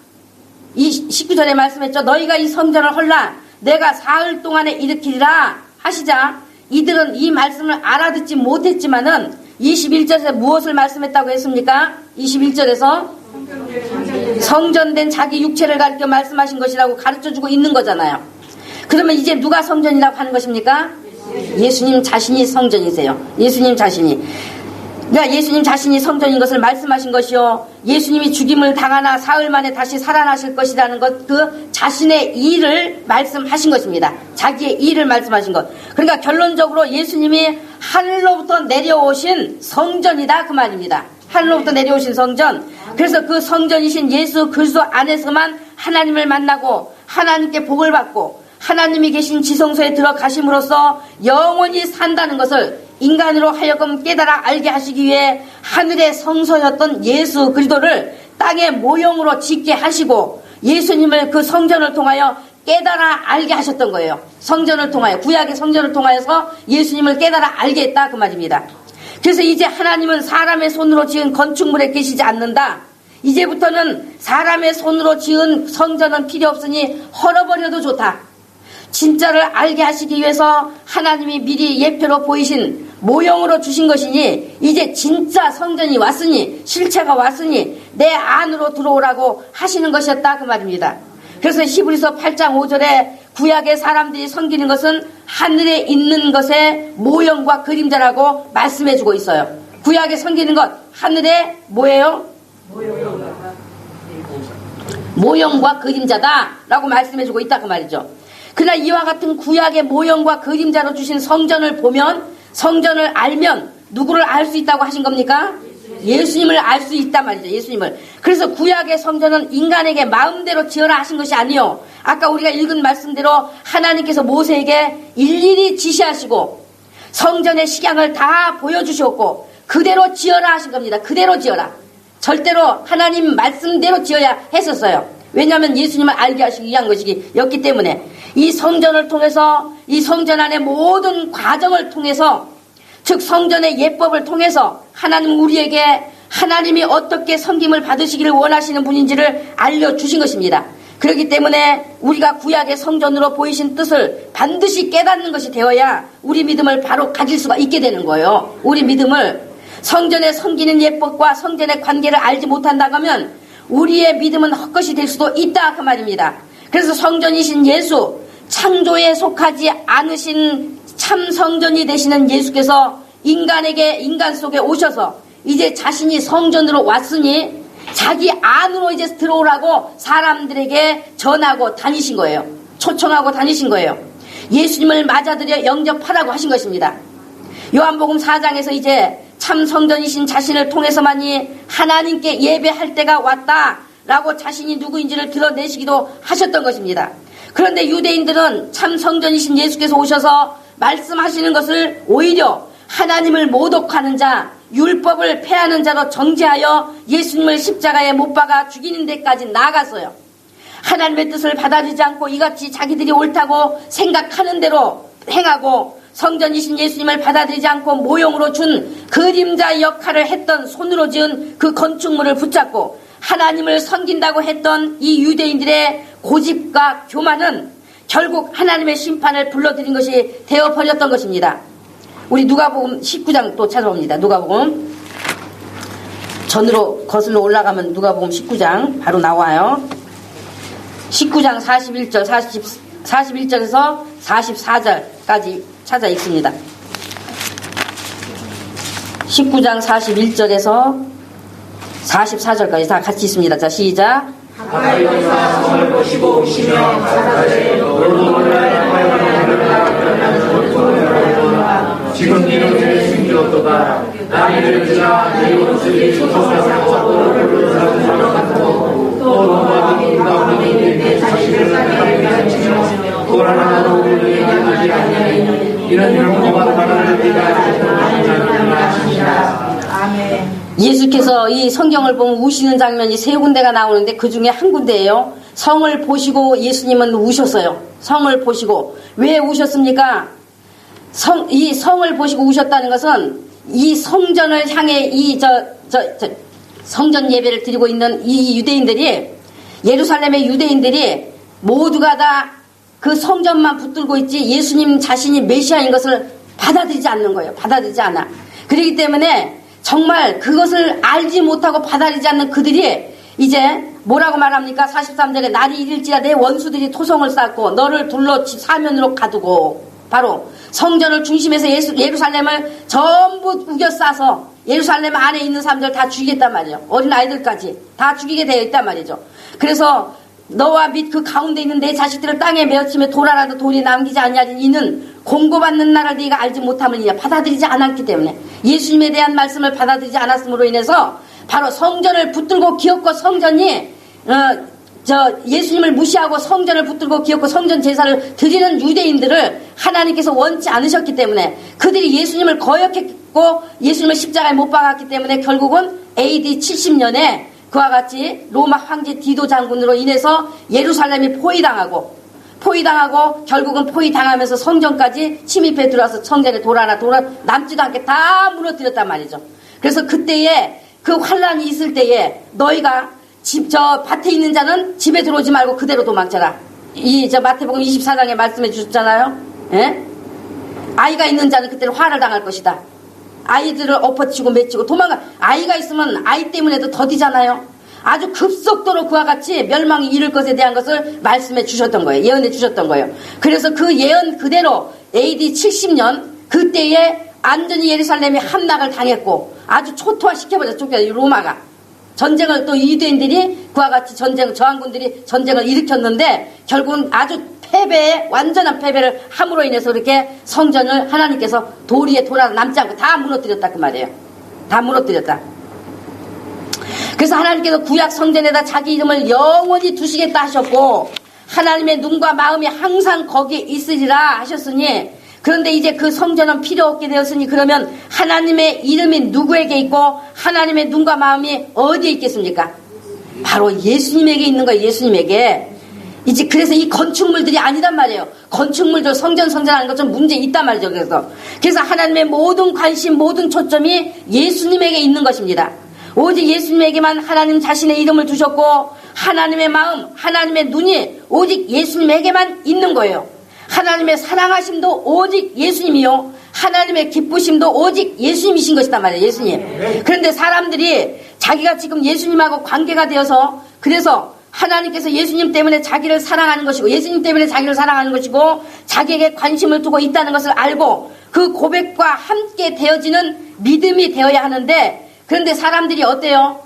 이 19절에 말씀했죠. 너희가 이 성전을 헐라. 내가 사흘 동안에 일으키리라 하시자 이들은 이 말씀을 알아듣지 못했지만은 21절에서 무엇을 말씀했다고 했습니까? 21절에서 성전된 자기 육체를 가리켜 말씀하신 것이라고 가르쳐주고 있는 거잖아요. 그러면 이제 누가 성전이라고 하는 것입니까? 예수님 자신이 성전이세요. 예수님 자신이. 그러니까 예수님 자신이 성전인 것을 말씀하신 것이요, 예수님이 죽임을 당하나 사흘 만에 다시 살아나실 것이라는 것, 그 자신의 일을 말씀하신 것입니다. 자기의 일을 말씀하신 것. 그러니까 결론적으로 예수님이 하늘로부터 내려오신 성전이다 그 말입니다. 하늘로부터 내려오신 성전. 그래서 그 성전이신 예수 그리스도 안에서만 하나님을 만나고 하나님께 복을 받고 하나님이 계신 지성소에 들어가심으로써 영원히 산다는 것을 인간으로 하여금 깨달아 알게 하시기 위해 하늘의 성소였던 예수 그리스도를 땅의 모형으로 짓게 하시고 예수님을 그 성전을 통하여 깨달아 알게 하셨던 거예요. 성전을 통하여, 구약의 성전을 통하여서 예수님을 깨달아 알게 했다 그 말입니다. 그래서 이제 하나님은 사람의 손으로 지은 건축물에 계시지 않는다. 이제부터는 사람의 손으로 지은 성전은 필요 없으니 헐어버려도 좋다. 진짜를 알게 하시기 위해서 하나님이 미리 예표로 보이신 모형으로 주신 것이니 이제 진짜 성전이 왔으니, 실체가 왔으니 내 안으로 들어오라고 하시는 것이었다 그 말입니다. 그래서 히브리서 8장 5절에 구약의 사람들이 섬기는 것은 하늘에 있는 것의 모형과 그림자라고 말씀해주고 있어요. 구약에 섬기는 것, 하늘의 뭐예요? 모형과 그림자다 라고 말씀해주고 있다 그 말이죠. 그러나 이와 같은 구약의 모형과 그림자로 주신 성전을 보면, 성전을 알면 누구를 알 수 있다고 하신 겁니까? 예수님을 알 수 있단 말이죠. 예수님을. 그래서 구약의 성전은 인간에게 마음대로 지어라 하신 것이 아니요, 아까 우리가 읽은 말씀대로 하나님께서 모세에게 일일이 지시하시고 성전의 식양을 다 보여주셨고 그대로 지어라 하신 겁니다. 그대로 지어라. 절대로 하나님 말씀대로 지어야 했었어요. 왜냐하면 예수님을 알게 하시기 위한 것이었기 때문에 이 성전을 통해서, 이 성전 안의 모든 과정을 통해서, 즉 성전의 예법을 통해서 하나님 우리에게 하나님이 어떻게 섬김을 받으시기를 원하시는 분인지를 알려주신 것입니다. 그렇기 때문에 우리가 구약의 성전으로 보이신 뜻을 반드시 깨닫는 것이 되어야 우리 믿음을 바로 가질 수가 있게 되는 거예요. 우리 믿음을, 성전에 섬기는 예법과 성전의 관계를 알지 못한다고 하면 우리의 믿음은 헛것이 될 수도 있다 그 말입니다. 그래서 성전이신 예수, 창조에 속하지 않으신 참 성전이 되시는 예수께서 인간 속에 오셔서 이제 자신이 성전으로 왔으니 자기 안으로 이제 들어오라고 사람들에게 전하고 다니신 거예요. 초청하고 다니신 거예요. 예수님을 맞아들여 영접하라고 하신 것입니다. 요한복음 4장에서 이제 참 성전이신 자신을 통해서만이 하나님께 예배할 때가 왔다라고 자신이 누구인지를 드러내시기도 하셨던 것입니다. 그런데 유대인들은 참 성전이신 예수께서 오셔서 말씀하시는 것을 오히려 하나님을 모독하는 자, 율법을 폐하는 자로 정죄하여 예수님을 십자가에 못 박아 죽이는 데까지 나아갔어요. 하나님의 뜻을 받아들이지 않고 이같이 자기들이 옳다고 생각하는 대로 행하고 성전이신 예수님을 받아들이지 않고 모형으로 준 그림자 역할을 했던, 손으로 지은 그 건축물을 붙잡고 하나님을 섬긴다고 했던 이 유대인들의 고집과 교만은 결국 하나님의 심판을 불러들인 것이 되어버렸던 것입니다. 우리 누가복음 19장 또 찾아봅니다. 누가복음 전으로 거슬러 올라가면 누가복음 19장 바로 나와요. 19장 41절, 41절에서 44절까지 찾아 읽습니다. 19장 41절에서 44절까지 다 같이 있습니다. 자, 시작. 가까이 가서 성을 보시고 오시며 사자들의 지금 이는 내 숨겼도다. 나를 들자 내 옷을 조사하고 또 너와 가운데 있는 내 자신을 가르치며 또 하나도 우리에게 하지 아니하니 이런 영광과 바라는 네가 하시니라. 아멘. 예수께서 이 성경을 보면 우시는 장면이 세 군데가 나오는데 그 중에 한 군데예요. 성을 보시고 예수님은 우셨어요. 성을 보시고. 왜 우셨습니까? 이 성을 보시고 우셨다는 것은 이 성전을 향해 성전 예배를 드리고 있는 이 유대인들이, 예루살렘의 유대인들이 모두가 다 그 성전만 붙들고 있지 예수님 자신이 메시아인 것을 받아들이지 않는 거예요. 받아들이지 않아. 그렇기 때문에 정말 그것을 알지 못하고 받아들이지 않는 그들이 이제 뭐라고 말합니까? 43절에 날이 이를지라 내 원수들이 토성을 쌓고 너를 둘러 사면으로 가두고, 바로 성전을 중심해서 예루살렘을 전부 우겨싸서 예루살렘 안에 있는 사람들 다 죽이겠단 말이에요. 어린 아이들까지 다 죽이게 되어 있단 말이죠. 그래서 너와 및 그 가운데 있는 내 자식들을 땅에 메어치며 돌아라도 돌이 남기지 아니하리니 이는 공고받는 나를 네가 알지 못함이냐. 받아들이지 않았기 때문에, 예수님에 대한 말씀을 받아들이지 않았음으로 인해서 바로 성전을 붙들고 기업고 성전이 예수님을 무시하고 성전을 붙들고 기업고 성전 제사를 드리는 유대인들을 하나님께서 원치 않으셨기 때문에, 그들이 예수님을 거역했고 예수님을 십자가에 못 박았기 때문에 결국은 AD 70년에 그와 같이 로마 황제 디도 장군으로 인해서 예루살렘이 포위당하고 결국은 포위당하면서 성전까지 침입해 들어와서 성전에 돌아 남지도 않게 다 무너뜨렸단 말이죠. 그래서 그때에 그 환란이 있을 때에 너희가 밭에 있는 자는 집에 들어오지 말고 그대로 도망쳐라. 마태복음 24장에 말씀해 주셨잖아요. 예? 아이가 있는 자는 그때는 화를 당할 것이다. 아이들을 엎어치고 맺히고 아이가 있으면 아이 때문에도 더디잖아요. 아주 급속도로 그와 같이 멸망이 이를 것에 대한 것을 말씀해 주셨던 거예요. 예언해 주셨던 거예요. 그래서 그 예언 그대로 AD 70년 그때에 완전히 예루살렘이 함락을 당했고 아주 초토화시켜버렸죠. 로마가. 전쟁을 또 유대인들이 그와 같이 저항군들이 전쟁을 일으켰는데 결국은 아주 완전한 패배를 함으로 인해서 이렇게 성전을 하나님께서 돌 위에 돌아 남지 않고 다 무너뜨렸다 그 말이에요. 다 무너뜨렸다. 그래서 하나님께서 구약 성전에다 자기 이름을 영원히 두시겠다 하셨고 하나님의 눈과 마음이 항상 거기에 있으리라 하셨으니, 그런데 이제 그 성전은 필요 없게 되었으니 그러면 하나님의 이름이 누구에게 있고 하나님의 눈과 마음이 어디에 있겠습니까? 바로 예수님에게 있는 거예요. 예수님에게. 이제 그래서 이 건축물들이 아니단 말이에요. 건축물들 성전하는 것 좀 문제 있단 말이죠. 그래서 하나님의 모든 관심, 모든 초점이 예수님에게 있는 것입니다. 오직 예수님에게만 하나님 자신의 이름을 두셨고 하나님의 마음, 하나님의 눈이 오직 예수님에게만 있는 거예요. 하나님의 사랑하심도 오직 예수님이요, 하나님의 기쁘심도 오직 예수님이신 것이단 말이에요. 예수님. 그런데 사람들이 자기가 지금 예수님하고 관계가 되어서, 그래서 하나님께서 예수님 때문에 자기를 사랑하는 것이고 예수님 때문에 자기를 사랑하는 것이고 자기에게 관심을 두고 있다는 것을 알고 그 고백과 함께 되어지는 믿음이 되어야 하는데, 그런데 사람들이 어때요?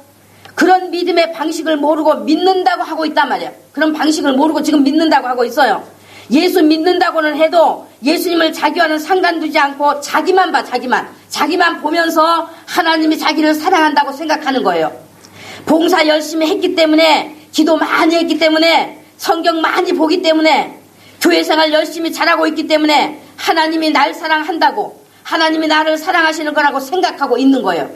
그런 믿음의 방식을 모르고 믿는다고 하고 있단 말이에요. 그런 방식을 모르고 지금 믿는다고 하고 있어요. 예수 믿는다고는 해도 예수님을 자기와는 상관두지 않고 자기만 봐. 자기만 보면서 하나님이 자기를 사랑한다고 생각하는 거예요. 봉사 열심히 했기 때문에, 기도 많이 했기 때문에, 성경 많이 보기 때문에, 교회생활 열심히 잘하고 있기 때문에 하나님이 날 사랑한다고, 하나님이 나를 사랑하시는 거라고 생각하고 있는 거예요.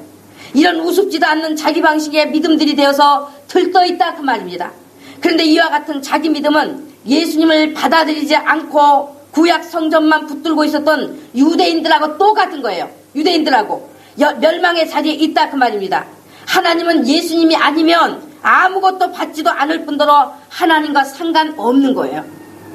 이런 우습지도 않는 자기 방식의 믿음들이 되어서 들떠있다 그 말입니다. 그런데 이와 같은 자기 믿음은 예수님을 받아들이지 않고 구약 성전만 붙들고 있었던 유대인들하고 똑같은 거예요. 유대인들하고 멸망의 자리에 있다 그 말입니다. 하나님은 예수님이 아니면 아무것도 받지도 않을 뿐더러 하나님과 상관없는 거예요.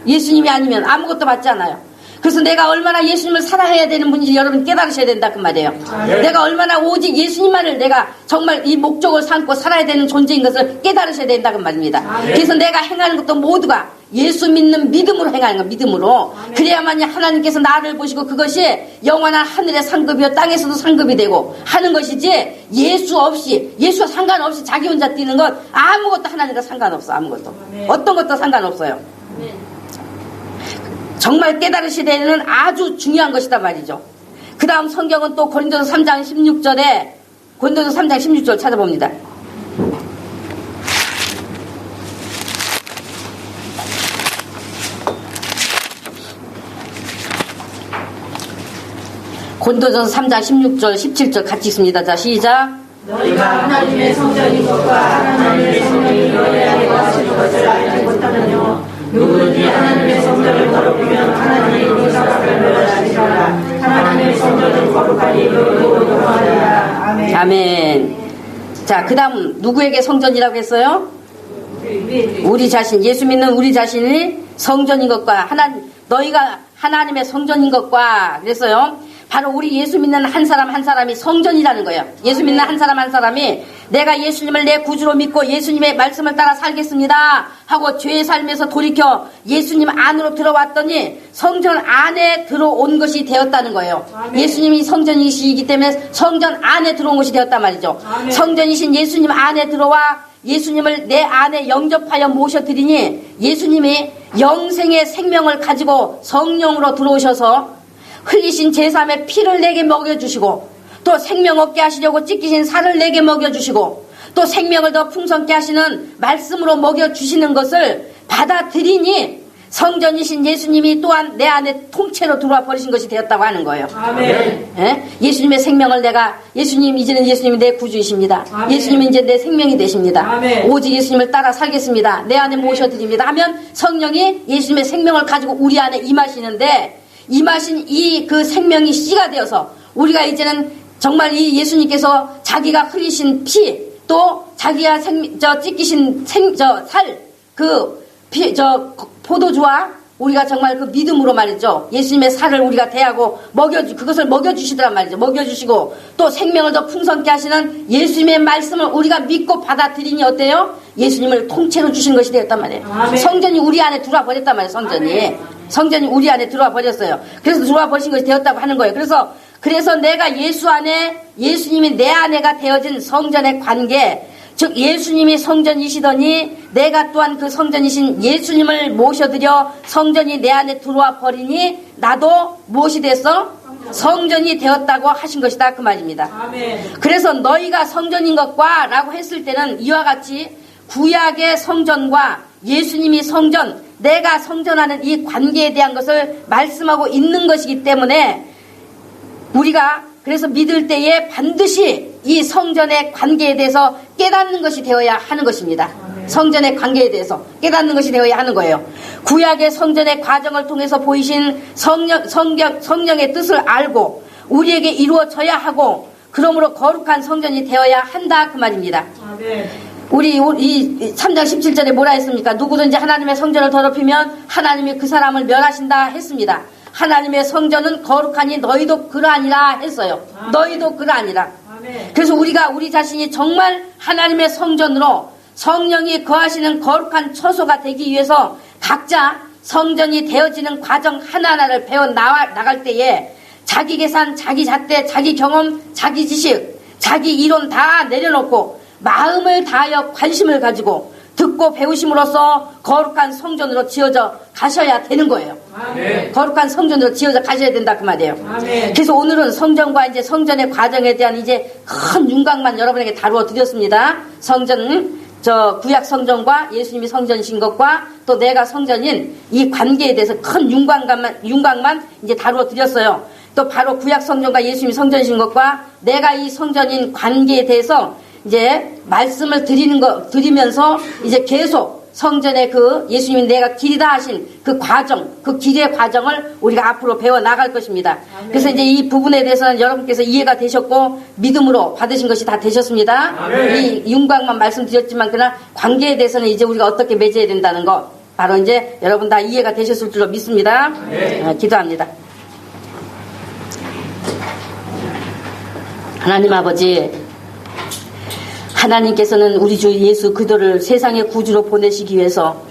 예수님이 아니면 아무것도 받지 않아요. 그래서 내가 얼마나 예수님을 사랑해야 되는 분인지 여러분 깨달으셔야 된다 그 말이에요. 내가 얼마나 오직 예수님만을 내가 정말 이 목적을 삼고 살아야 되는 존재인 것을 깨달으셔야 된다 그 말입니다. 그래서 내가 행하는 것도 모두가 예수 믿는 믿음으로 행하는 거, 믿음으로. 그래야만이 하나님께서 나를 보시고 그것이 영원한 하늘의 상급이요 땅에서도 상급이 되고 하는 것이지, 예수와 상관없이 자기 혼자 뛰는 것 아무것도 하나님과 상관없어. 아무것도. 어떤 것도 상관없어요. 정말 깨달으셔야 되는 아주 중요한 것이다 말이죠. 그 다음 성경은 또 고린도서 3장 16절 찾아봅니다. 고린도서 3장 16절 17절 같이 있습니다. 자, 시작. 너희가 하나님의 성전인 것과 하나님의 성령이 너희 안에 거하시는 것을 알지 못하느뇨. 누구든지 하나님의 성전을 더럽히면 하나님의 인사가 멸하시리라. 하나님의 성전을 거룩하니 너희도 거룩하리라. 아멘. 아멘. 자, 그 다음 누구에게 성전이라고 했어요? 우리 자신, 예수 믿는 우리 자신이 성전인 것과 너희가 하나님의 성전인 것과 그랬어요. 바로 우리 예수 믿는 한 사람 한 사람이 성전이라는 거예요. 예수 믿는 한 사람 한 사람이 내가 예수님을 내 구주로 믿고 예수님의 말씀을 따라 살겠습니다 하고 죄의 삶에서 돌이켜 예수님 안으로 들어왔더니 성전 안에 들어온 것이 되었다는 거예요. 아멘. 예수님이 성전이시기 때문에 성전 안에 들어온 것이 되었단 말이죠. 아멘. 성전이신 예수님 안에 들어와 예수님을 내 안에 영접하여 모셔드리니 예수님이 영생의 생명을 가지고 성령으로 들어오셔서 흘리신 제3의 피를 내게 먹여주시고 또 생명 얻게 하시려고 찢기신 살을 내게 먹여주시고 또 생명을 더 풍성케 하시는 말씀으로 먹여주시는 것을 받아들이니 성전이신 예수님이 또한 내 안에 통째로 들어와 버리신 것이 되었다고 하는 거예요. 아멘. 예? 예수님의 생명을 예수님 이제는 예수님이 내 구주이십니다. 아멘. 예수님이 이제 내 생명이 되십니다. 아멘. 오직 예수님을 따라 살겠습니다. 내 안에 모셔드립니다 하면 성령이 예수님의 생명을 가지고 우리 안에 임하시는데 임하신 이 그 생명이 씨가 되어서 우리가 이제는 정말 이 예수님께서 자기가 흘리신 피 또 자기가 찢기신 포도주와 우리가 정말 그 믿음으로 말이죠. 예수님의 살을 우리가 대하고 그것을 먹여주시더란 말이죠. 먹여주시고 또 생명을 더 풍성케 하시는 예수님의 말씀을 우리가 믿고 받아들이니 어때요? 예수님을 통째로 주신 것이 되었단 말이에요. 아멘. 성전이 우리 안에 들어와 버렸단 말이에요. 성전이 우리 안에 들어와 버렸어요. 그래서 들어와 버리신 것이 되었다고 하는 거예요. 그래서 내가 예수 안에 예수님이 내 안에가 되어진 성전의 관계 즉 예수님이 성전이시더니 내가 또한 그 성전이신 예수님을 모셔드려 성전이 내 안에 들어와 버리니 나도 무엇이 됐어? 성전이 되었다고 하신 것이다 그 말입니다. 아멘. 그래서 너희가 성전인 것과 라고 했을 때는 이와 같이 구약의 성전과 예수님이 성전 내가 성전하는 이 관계에 대한 것을 말씀하고 있는 것이기 때문에 우리가 그래서 믿을 때에 반드시 이 성전의 관계에 대해서 깨닫는 것이 되어야 하는 것입니다. 성전의 관계에 대해서 깨닫는 것이 되어야 하는 거예요. 구약의 성전의 과정을 통해서 보이신 성령의 뜻을 알고 우리에게 이루어져야 하고 그러므로 거룩한 성전이 되어야 한다 그 말입니다. 우리 이 3장 17절에 뭐라 했습니까? 누구든지 하나님의 성전을 더럽히면 하나님이 그 사람을 멸하신다 했습니다. 하나님의 성전은 거룩하니 너희도 그러하니라 했어요. 너희도 그러하니라. 그래서 우리가 우리 자신이 정말 하나님의 성전으로 성령이 거하시는 거룩한 처소가 되기 위해서 각자 성전이 되어지는 과정 하나하나를 배워 나갈 때에 자기 계산, 자기 잣대, 자기 경험, 자기 지식, 자기 이론 다 내려놓고 마음을 다하여 관심을 가지고 듣고 배우심으로써 거룩한 성전으로 지어져 가셔야 되는 거예요. 아멘. 거룩한 성전으로 지어져 가셔야 된다 그 말이에요. 아멘. 그래서 오늘은 성전과 이제 성전의 과정에 대한 이제 큰 윤곽만 여러분에게 다루어 드렸습니다. 구약 성전과 예수님이 성전이신 것과 또 내가 성전인 이 관계에 대해서 큰 윤곽만 이제 다루어 드렸어요. 또 바로 구약 성전과 예수님이 성전이신 것과 내가 이 성전인 관계에 대해서 이제 말씀을 드리면서 이제 계속 성전의 그 예수님이 내가 길이다 하신 그 과정, 그 길의 과정을 우리가 앞으로 배워 나갈 것입니다. 아멘. 그래서 이제 이 부분에 대해서는 여러분께서 이해가 되셨고 믿음으로 받으신 것이 다 되셨습니다. 아멘. 이 윤곽만 말씀드렸지만 그러나 관계에 대해서는 이제 우리가 어떻게 맺어야 된다는 거 바로 이제 여러분 다 이해가 되셨을 줄로 믿습니다. 기도합니다. 하나님 아버지 하나님께서는 우리 주 예수 그리스도를 세상의 구주로 보내시기 위해서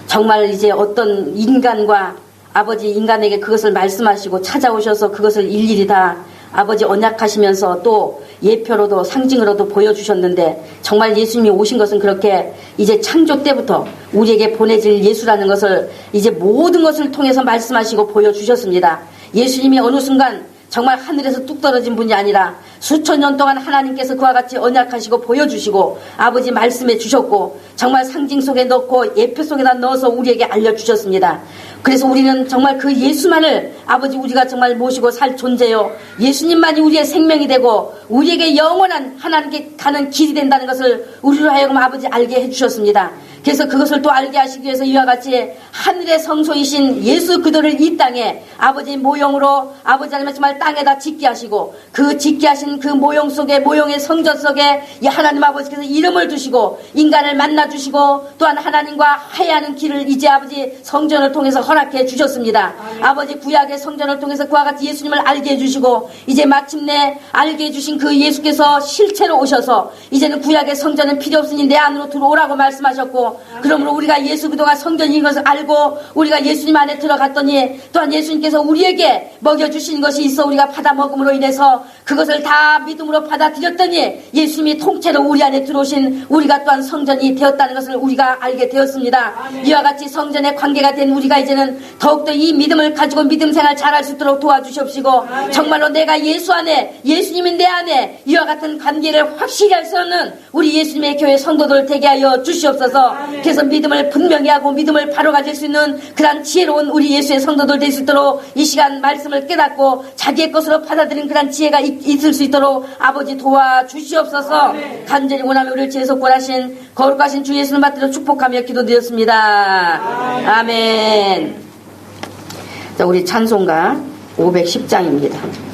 정말 이제 어떤 인간과 아버지 인간에게 그것을 말씀하시고 찾아오셔서 그것을 일일이 다 아버지 언약하시면서 또 예표로도 상징으로도 보여주셨는데 정말 예수님이 오신 것은 그렇게 이제 창조 때부터 우리에게 보내질 예수라는 것을 이제 모든 것을 통해서 말씀하시고 보여주셨습니다. 예수님이 어느 순간 정말 하늘에서 뚝 떨어진 분이 아니라 수천 년 동안 하나님께서 그와 같이 언약하시고 보여주시고 아버지 말씀해 주셨고 정말 상징 속에 넣고 예표 속에다 넣어서 우리에게 알려주셨습니다. 그래서 우리는 정말 그 예수만을 아버지 우리가 정말 모시고 살 존재요. 예수님만이 우리의 생명이 되고 우리에게 영원한 하나님께 가는 길이 된다는 것을 우리로 하여금 아버지 알게 해주셨습니다. 그래서 그것을 또 알게 하시기 위해서 이와 같이 하늘의 성소이신 예수 그리스도를 이 땅에 아버지 모형으로 아버지 하나님 정말 땅에다 짓게 하시고 그 짓게 하신 그 모형 속에 모형의 성전 속에 이 하나님 아버지께서 이름을 두시고 인간을 만나 주시고 또한 하나님과 화해하는 길을 이제 아버지 성전을 통해서 허락해 주셨습니다. 아버지 구약의 성전을 통해서 그와 같이 예수님을 알게 해주시고 이제 마침내 알게 해주신 그 예수께서 실체로 오셔서 이제는 구약의 성전은 필요 없으니 내 안으로 들어오라고 말씀하셨고 그러므로 우리가 예수 그리스도가 성전인 것을 알고 우리가 예수님 안에 들어갔더니 또한 예수님께서 우리에게 먹여주신 것이 있어 우리가 받아 먹음으로 인해서 그것을 다 믿음으로 받아들였더니 예수님이 통째로 우리 안에 들어오신 우리가 또한 성전이 되었다는 것을 우리가 알게 되었습니다. 이와 같이 성전의 관계가 된 우리가 이제는 더욱더 이 믿음을 가지고 믿음 생활 잘할 수 있도록 도와주시옵시고 정말로 내가 예수 안에 예수님이 내 안에 이와 같은 관계를 확실히 할 수 없는 우리 예수님의 교회 성도들 되게 하여 주시옵소서. 그래서 믿음을 분명히 하고 믿음을 바로 가질 수 있는 그런 지혜로운 우리 예수의 성도들 될 수 있도록 이 시간 말씀을 깨닫고 자기의 것으로 받아들인 그런 지혜가 있을 수 있도록 아버지 도와주시옵소서. 간절히 원하며 우리를 지혜서 구원하신 거룩하신 주 예수를 받들어 축복하며 기도드렸습니다. 아멘. 자, 우리 찬송가 510장입니다.